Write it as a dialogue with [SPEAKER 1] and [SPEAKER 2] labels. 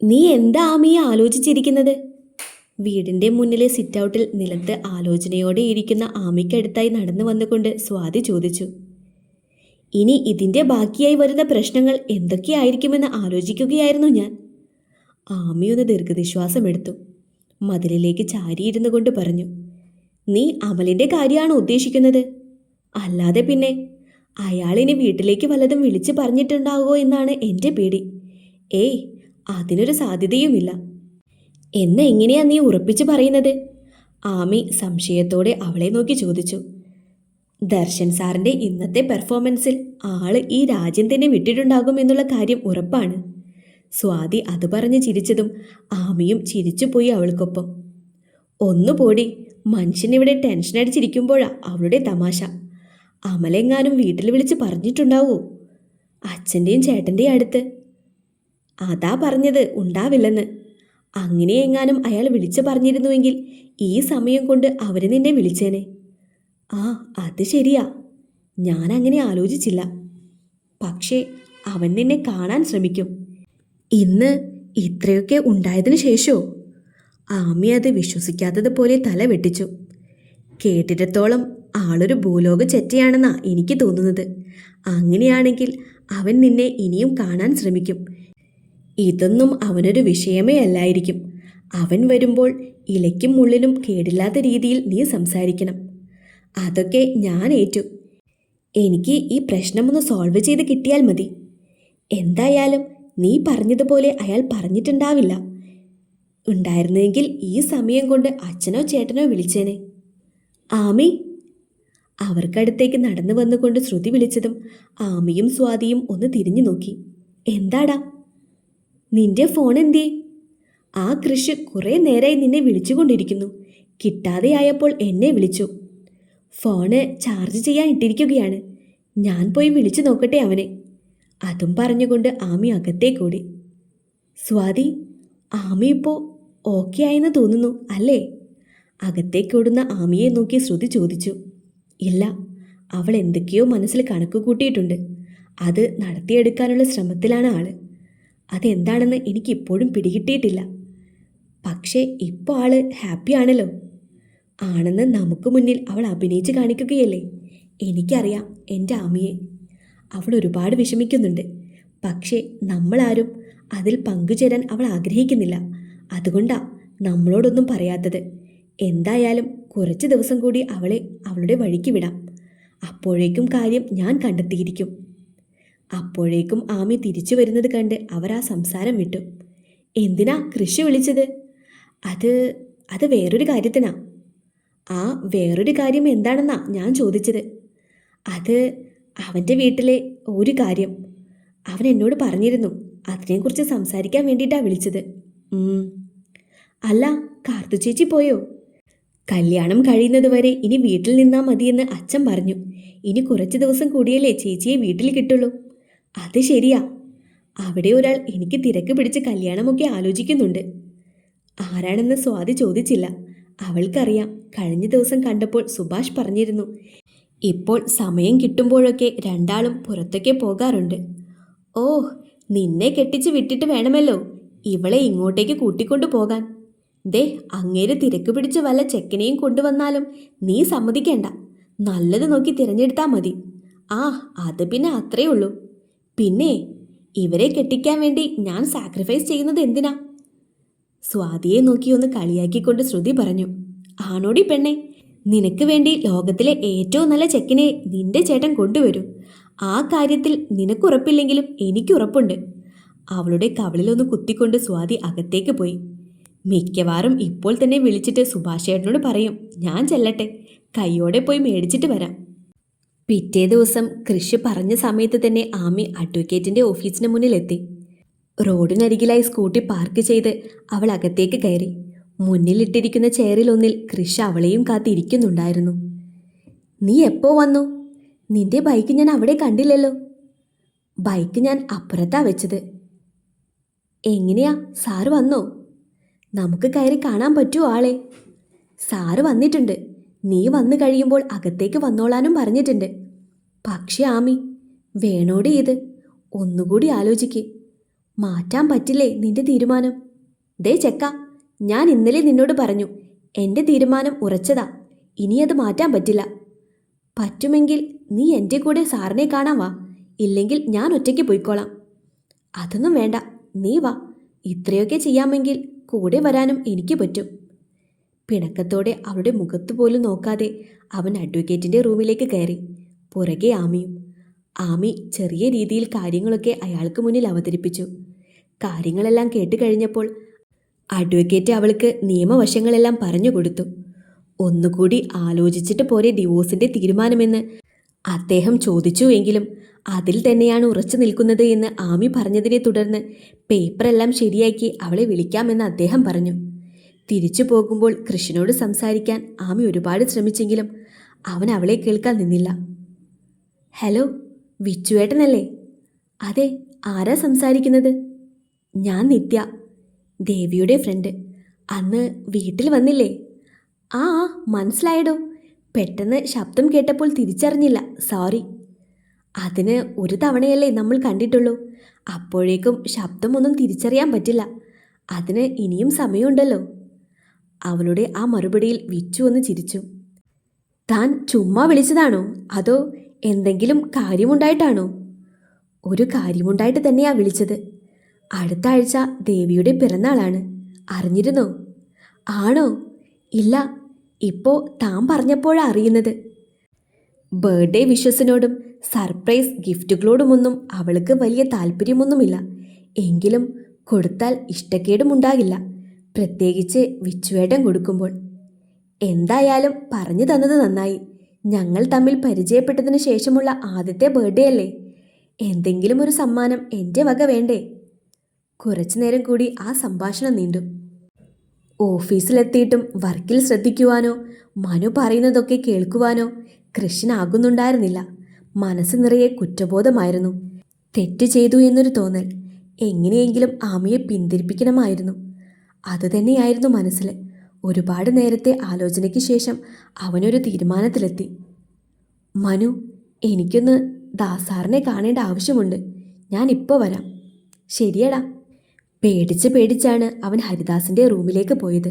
[SPEAKER 1] നീ എന്താ ആമി ആലോചിച്ചിരിക്കുന്നത്? വീടിന്റെ മുന്നിലെ സിറ്റൗട്ടിൽ നിലത്ത് ആലോചനയോടെ ഇരിക്കുന്ന ആമിക്കടുത്തായി നടന്നു വന്നുകൊണ്ട് സ്വാതി ചോദിച്ചു. ഇനി ഇതിന്റെ ബാക്കിയായി വരുന്ന പ്രശ്നങ്ങൾ എന്തൊക്കെയായിരിക്കുമെന്ന് ആലോചിക്കുകയായിരുന്നു ഞാൻ. ആമിയൊന്ന് ദീർഘനിശ്വാസം എടുത്തു. മതിലിലേക്ക് ചാരിയിരുന്നു കൊണ്ട് പറഞ്ഞു, നീ അമലിന്റെ കാര്യമാണ് ഉദ്ദേശിക്കുന്നത്? അല്ലാതെ പിന്നെ അയാളിനി വീട്ടിലേക്ക് വല്ലതും വിളിച്ചു പറഞ്ഞിട്ടുണ്ടാകുമോ എന്നാണ് എൻ്റെ പേടി. ഏയ്, അതിനൊരു സാധ്യതയുമില്ല. എന്നെങ്ങനെയാ നീ ഉറപ്പിച്ചു പറയുന്നത്? ആമി സംശയത്തോടെ അവളെ നോക്കി ചോദിച്ചു. ദർശൻ സാറിന്റെ ഇന്നത്തെ പെർഫോമൻസിൽ ആള് ഈ രാജ്യം തന്നെ വിട്ടിട്ടുണ്ടാകും എന്നുള്ള കാര്യം ഉറപ്പാണ്. സ്വാതി അത് പറഞ്ഞ് ചിരിച്ചതും ആമിയും ചിരിച്ചുപോയി അവൾക്കൊപ്പം. ഒന്നു പോടി, മനുഷ്യനിവിടെ ടെൻഷൻ അടിച്ചിരിക്കുമ്പോഴാ അവളുടെ തമാശ. അമലെങ്ങാനും വീട്ടിൽ വിളിച്ച് പറഞ്ഞിട്ടുണ്ടാവോ? അച്ഛൻ്റെയും ചേട്ടൻ്റെയും അടുത്ത്? അതാ പറഞ്ഞത്, ഉണ്ടാവില്ലെന്ന്. അങ്ങനെയെങ്ങാനും അയാൾ വിളിച്ചു പറഞ്ഞിരുന്നുവെങ്കിൽ ഈ സമയം കൊണ്ട് അവര് നിന്നെ വിളിച്ചേനെ. ആ, അത് ശരിയാ, ഞാൻ അങ്ങനെ ആലോചിച്ചില്ല. പക്ഷേ അവൻ നിന്നെ കാണാൻ ശ്രമിക്കും. ഇന്ന് ഇത്രയൊക്കെ ഉണ്ടായതിനു ശേഷമോ? ആമി അത് വിശ്വസിക്കാത്തതുപോലെ തല വെട്ടിച്ചു. കേട്ടിടത്തോളം ആളൊരു ഭൂലോക ചെറ്റയാണെന്നാ എനിക്ക് തോന്നുന്നത്. അങ്ങനെയാണെങ്കിൽ അവൻ നിന്നെ ഇനിയും കാണാൻ ശ്രമിക്കും. ഇതൊന്നും അവനൊരു വിഷയമേ അല്ലായിരിക്കും. അവൻ വരുമ്പോൾ ഇലയ്ക്കും മുള്ളിനും കേടില്ലാത്ത രീതിയിൽ നീ സംസാരിക്കണം. അതൊക്കെ ഞാൻ ഏറ്റു. എനിക്ക് ഈ പ്രശ്നമൊന്ന് സോൾവ് ചെയ്ത് കിട്ടിയാൽ മതി. എന്തായാലും നീ പറഞ്ഞതുപോലെ അയാൾ പറഞ്ഞിട്ടുണ്ടാവില്ല. ഉണ്ടായിരുന്നെങ്കിൽ ഈ സമയം കൊണ്ട് അച്ഛനോ ചേട്ടനോ വിളിച്ചേനെ. ആമി! അവർക്കടുത്തേക്ക് നടന്നു വന്നുകൊണ്ട് ശ്രുതി വിളിച്ചതും ആമിയും സ്വാതിയും ഒന്ന് തിരിഞ്ഞു നോക്കി. എന്താടാ, നിന്റെ ഫോൺ എന്തേ? ആ കൃഷി കുറേ നേരമായി നിന്നെ വിളിച്ചുകൊണ്ടിരിക്കുന്നു. കിട്ടാതെയായപ്പോൾ എന്നെ വിളിച്ചു. ഫോണ് ചാർജ് ചെയ്യാൻ ഇട്ടിരിക്കുകയാണ്. ഞാൻ പോയി വിളിച്ചു നോക്കട്ടെ അവനെ. അതും പറഞ്ഞുകൊണ്ട് ആമി അകത്തേക്കൂടി. സ്വാതി, ആമി ഇപ്പോൾ ഓക്കെ ആയെന്ന് തോന്നുന്നു അല്ലേ? അകത്തേക്കോടുന്ന ആമിയെ നോക്കി ശ്രുതി ചോദിച്ചു. ഇല്ല, അവൾ എന്തൊക്കെയോ മനസ്സിൽ കണക്ക് കൂട്ടിയിട്ടുണ്ട്. അത് നടത്തിയെടുക്കാനുള്ള ശ്രമത്തിലാണ് ആള്. അതെന്താണെന്ന് എനിക്കിപ്പോഴും പിടികിട്ടിയിട്ടില്ല. പക്ഷേ ഇപ്പോൾ ആള് ഹാപ്പിയാണല്ലോ. ആണെന്ന് നമുക്ക് മുന്നിൽ അവൾ അഭിനയിച്ച് കാണിക്കുകയല്ലേ. എനിക്കറിയാം എൻ്റെ ആമിയെ. അവൾ ഒരുപാട് വിഷമിക്കുന്നുണ്ട്. പക്ഷേ നമ്മളാരും അതിൽ പങ്കുചേരാൻ അവൾ ആഗ്രഹിക്കുന്നില്ല. അതുകൊണ്ടാ നമ്മളോടൊന്നും പറയാത്തത്. എന്തായാലും കുറച്ച് ദിവസം കൂടി അവളെ അവളുടെ വഴിക്ക് വിടാം. അപ്പോഴേക്കും കാര്യം ഞാൻ കണ്ടെത്തിയിരിക്കും. അപ്പോഴേക്കും ആമി തിരിച്ചു വരുന്നത് കണ്ട് അവർ ആ സംസാരം വിട്ടു. എന്തിനാ കൃഷി വിളിച്ചത്? അത് വേറൊരു കാര്യത്തിനാ. ആ വേറൊരു കാര്യം എന്താണെന്നാ ഞാൻ ചോദിച്ചത്. അത് അവൻ്റെ വീട്ടിലെ ഒരു കാര്യം അവൻ എന്നോട് പറഞ്ഞിരുന്നു. അതിനെക്കുറിച്ച് സംസാരിക്കാൻ വേണ്ടിയിട്ടാണ് വിളിച്ചത്. അല്ല, കാർത്തു ചേച്ചി പോയോ? കല്യാണം കഴിയുന്നത് വരെ ഇനി വീട്ടിൽ നിന്നാൽ മതിയെന്ന് അച്ഛൻ പറഞ്ഞു. ഇനി കുറച്ച് ദിവസം കൂടിയല്ലേ ചേച്ചിയെ വീട്ടിൽ കിട്ടുള്ളൂ. അത് ശരിയാ. അവിടെ ഒരാൾ എനിക്ക് തിരക്ക് പിടിച്ച് കല്യാണമൊക്കെ ആലോചിക്കുന്നുണ്ട്. ആരാണെന്ന് സ്വാതി ചോദിച്ചില്ല. അവൾക്കറിയാം. കഴിഞ്ഞ ദിവസം കണ്ടപ്പോൾ സുഭാഷ് പറഞ്ഞിരുന്നു. ഇപ്പോൾ സമയം കിട്ടുമ്പോഴൊക്കെ രണ്ടാളും പുറത്തൊക്കെ പോകാറുണ്ട്. ഓ, നിന്നെ കെട്ടിച്ച് വിട്ടിട്ട് വേണമല്ലോ ഇവളെ ഇങ്ങോട്ടേക്ക് കൂട്ടിക്കൊണ്ടു പോകാൻ. ദേ, അങ്ങേര് തിരക്ക് പിടിച്ച് വല്ല ചെക്കനെയും കൊണ്ടുവന്നാലും നീ സമ്മതിക്കേണ്ട. നല്ലത് നോക്കി തിരഞ്ഞെടുത്താൽ മതി. ആ, അത് പിന്നെ അത്രേ ഉള്ളൂ. പിന്നെ ഇവരെ കെട്ടിക്കാൻ വേണ്ടി ഞാൻ സാക്രിഫൈസ് ചെയ്യുന്നത് എന്തിനാ? സ്വാതിയെ നോക്കി ഒന്ന് കളിയാക്കിക്കൊണ്ട് ശ്രുതി പറഞ്ഞു. ആണോടി പെണ്ണെ, നിനക്ക് വേണ്ടി ലോകത്തിലെ ഏറ്റവും നല്ല ചെക്കനെ നിന്റെ ചേട്ടൻ കൊണ്ടുവരും. ആ കാര്യത്തിൽ നിനക്കുറപ്പില്ലെങ്കിലും എനിക്കുറപ്പുണ്ട്. അവളുടെ കവിളിലൊന്ന് കുത്തിക്കൊണ്ട് സ്വാതി അകത്തേക്ക് പോയി. മിക്കവാറും ഇപ്പോൾ തന്നെ വിളിച്ചിട്ട് സുഭാഷ് ചേട്ടനോട് പറയും ഞാൻ ചെല്ലട്ടെ, കൈയോടെ പോയി മേടിച്ചിട്ട് വരാം. പിറ്റേ ദിവസം കൃഷി പറഞ്ഞ സമയത്ത് തന്നെ ആമി അഡ്വക്കേറ്റിന്റെ ഓഫീസിന് മുന്നിലെത്തി. റോഡിനരികിലായി സ്കൂട്ടി പാർക്ക് ചെയ്ത് അവൾ അകത്തേക്ക് കയറി. മുന്നിലിട്ടിരിക്കുന്ന ചെയറിലൊന്നിൽ കൃഷി അവളെയും കാത്തിരിക്കുന്നുണ്ടായിരുന്നു. നീ എപ്പോ വന്നു? നിന്റെ ബൈക്ക് ഞാൻ അവിടെ കണ്ടില്ലല്ലോ. ബൈക്ക് ഞാൻ അപ്പുറത്താ വെച്ചത്. എങ്ങനെയാ, സാറ് വന്നോ? നമുക്ക് കയറി കാണാൻ പറ്റുമോ ആളെ? സാറ് വന്നിട്ടുണ്ട്. നീ വന്നു കഴിയുമ്പോൾ അകത്തേക്ക് വന്നോളാനും പറഞ്ഞിട്ടുണ്ട്. പക്ഷേ ആമി, വേണോടെ ഇത്? ഒന്നുകൂടി ആലോചിക്ക്. മാറ്റാൻ പറ്റില്ലേ നിന്റെ തീരുമാനം? ദേ ചെക്ക, ഞാൻ ഇന്നലെ നിന്നോട് പറഞ്ഞു എൻ്റെ തീരുമാനം ഉറച്ചതാ. ഇനി അത് മാറ്റാൻ പറ്റില്ല. പറ്റുമെങ്കിൽ നീ എൻ്റെ കൂടെ സാറിനെ കാണാൻ വാ, ഇല്ലെങ്കിൽ ഞാൻ ഒറ്റയ്ക്ക് പോയിക്കോളാം. അതൊന്നും വേണ്ട, നീ വാ. ഇത്രയൊക്കെ ചെയ്യാമെങ്കിൽ കൂടെ വരാനും എനിക്ക് പറ്റും. പിണക്കത്തോടെ അവളുടെ മുഖത്ത് പോലും നോക്കാതെ അവൻ അഡ്വക്കേറ്റിൻ്റെ റൂമിലേക്ക് കയറി. പുറകെ ആമിയും. ആമി ചെറിയ രീതിയിൽ കാര്യങ്ങളൊക്കെ അയാൾക്ക് മുന്നിൽ അവതരിപ്പിച്ചു. കാര്യങ്ങളെല്ലാം കേട്ടുകഴിഞ്ഞപ്പോൾ അഡ്വക്കേറ്റ് അവൾക്ക് നിയമവശങ്ങളെല്ലാം പറഞ്ഞു കൊടുത്തു. ഒന്നുകൂടി ആലോചിച്ചിട്ട് പോരെ ഡിവോഴ്സിൻ്റെ തീരുമാനമെന്ന് അദ്ദേഹം ചോദിച്ചു. എങ്കിലും അതിൽ തന്നെയാണ് ഉറച്ചു നിൽക്കുന്നത് എന്ന് ആമി പറഞ്ഞതിനെ തുടർന്ന് പേപ്പറെല്ലാം ശരിയാക്കി അവളെ വിളിക്കാമെന്ന് അദ്ദേഹം പറഞ്ഞു. തിരിച്ചു പോകുമ്പോൾ കൃഷ്ണനോട് സംസാരിക്കാൻ ആമി ഒരുപാട് ശ്രമിച്ചെങ്കിലും അവൻ അവളെ കേൾക്കാൻ നിന്നില്ല. ഹലോ, വിച്ചുവേട്ടനല്ലേ? അതെ, ആരാ സംസാരിക്കുന്നത്? ഞാൻ നിത്യ, ദേവിയുടെ ഫ്രണ്ട്. അന്ന് വീട്ടിൽ വന്നില്ലേ? ആ മനസ്സിലായടോ. പെട്ടെന്ന് ശബ്ദം കേട്ടപ്പോൾ തിരിച്ചറിഞ്ഞില്ല, സോറി. അതിന് ഒരു തവണയല്ലേ നമ്മൾ കണ്ടിട്ടുള്ളൂ. അപ്പോഴേക്കും ശബ്ദമൊന്നും തിരിച്ചറിയാൻ പറ്റില്ല. അതിന് ഇനിയും സമയമുണ്ടല്ലോ. അവളുടെ ആ മറുപടിയിൽ വിച്ചു ഒന്ന് ചിരിച്ചു. താൻ ചുമ്മാ വിളിച്ചതാണോ, അതോ എന്തെങ്കിലും കാര്യമുണ്ടായിട്ടാണോ? ഒരു കാര്യമുണ്ടായിട്ട് തന്നെയാ വിളിച്ചത്. അടുത്ത ആഴ്ച ദേവിയുടെ പിറന്നാളാണ്. അറിഞ്ഞിരുന്നോ? ആണോ? ഇല്ല, ഇപ്പോൾ താൻ പറഞ്ഞപ്പോഴാണ് അറിയുന്നത്. ബർത്ത്ഡേ വിഷസിനോടും സർപ്രൈസ് ഗിഫ്റ്റുകളോടുമൊന്നും അവൾക്ക് വലിയ താല്പര്യമൊന്നുമില്ല. എങ്കിലും കൊടുത്താൽ ഇഷ്ടക്കേടുമുണ്ടാകില്ല, പ്രത്യേകിച്ച് വിച്ചുവേട്ടൻ കൊടുക്കുമ്പോൾ. എന്തായാലും പറഞ്ഞു തന്നത് നന്നായി. ഞങ്ങൾ തമ്മിൽ പരിചയപ്പെട്ടതിന് ശേഷമുള്ള ആദ്യത്തെ ബർത്ത്ഡേ അല്ലേ? എന്തെങ്കിലും ഒരു സമ്മാനം എൻ്റെ വക വേണ്ടേ? കുറച്ചു നേരം കൂടി ആ സംഭാഷണം നീണ്ടു. ഓഫീസിലെത്തിയിട്ടും വർക്കിൽ ശ്രദ്ധിക്കുവാനോ മനു പറയുന്നതൊക്കെ കേൾക്കുവാനോ കൃഷ്ണനാകുന്നുണ്ടായിരുന്നില്ല. മനസ്സ് നിറയെ കുറ്റബോധമായിരുന്നു. തെറ്റ് ചെയ്തു എന്നൊരു തോന്നൽ. എങ്ങനെയെങ്കിലും ആമിയെ പിന്തിരിപ്പിക്കണമായിരുന്നു. അതുതന്നെയായിരുന്നു മനസ്സിൽ. ഒരുപാട് നേരത്തെ ആലോചനയ്ക്ക് ശേഷം അവനൊരു തീരുമാനത്തിലെത്തി. മനു, എനിക്കൊന്ന് ദാസാറിനെ കാണേണ്ട ആവശ്യമുണ്ട്. ഞാൻ ഇപ്പോൾ വരാം. ശരിയടാ. പേടിച്ചാണ് അവൻ ഹരിദാസിൻ്റെ റൂമിലേക്ക് പോയത്.